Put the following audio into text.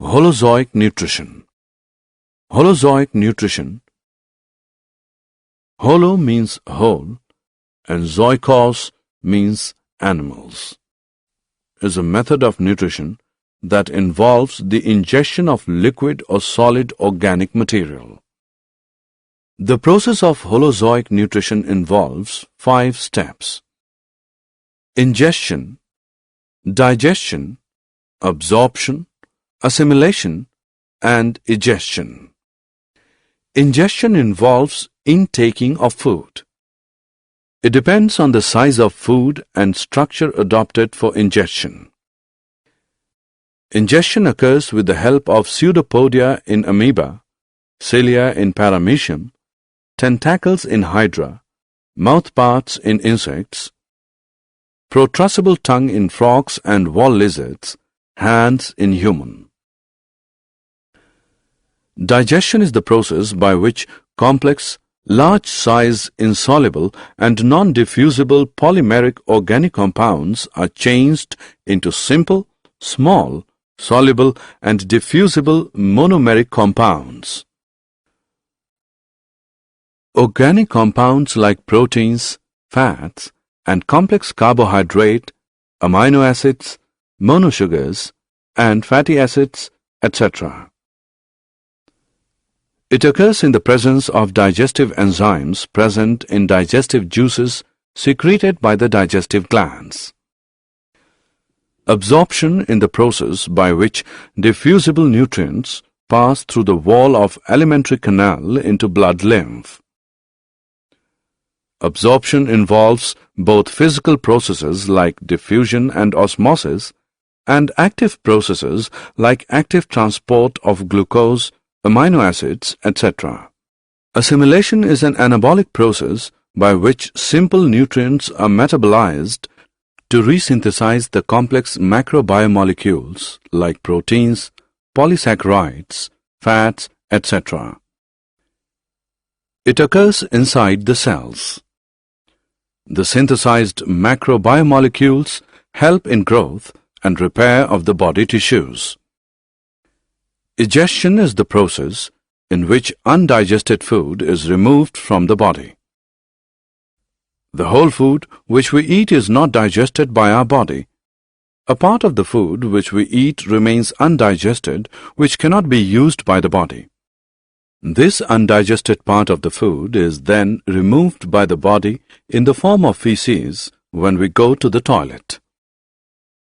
Holozoic Nutrition. Holozoic Nutrition. Holo means whole and zoikos means animals. Is a method of nutrition that involves the ingestion of liquid or solid organic material. The process of Holozoic nutrition involves 5 steps: ingestion, digestion, absorption, assimilation, and egestion. Ingestion involves intaking of food. It depends on the size of food and structure adopted for ingestion. Ingestion occurs with the help of pseudopodia in amoeba, cilia in paramecium, tentacles in hydra, mouthparts in insects, protrusible tongue in frogs and wall lizards, hands in human. Digestion is the process by which complex, large-size, insoluble and non-diffusible polymeric organic compounds are changed into simple, small, soluble and diffusible monomeric compounds. Organic compounds like proteins, fats, and complex carbohydrate, amino acids, monosugars, and fatty acids, etc. It occurs in the presence of digestive enzymes present in digestive juices secreted by the digestive glands. Absorption in the process by which diffusible nutrients pass through the wall of alimentary canal into blood lymph. Absorption involves both physical processes like diffusion and osmosis and active processes like active transport of glucose, amino acids, etc. Assimilation is an anabolic process by which simple nutrients are metabolized to resynthesize the complex macrobiomolecules like proteins, polysaccharides, fats, etc. It occurs inside the cells. The synthesized macrobiomolecules help in growth and repair of the body tissues. Egestion is the process in which undigested food is removed from the body. The whole food which we eat is not digested by our body. A part of the food which we eat remains undigested, which cannot be used by the body. This undigested part of the food is then removed by the body in the form of feces when we go to the toilet.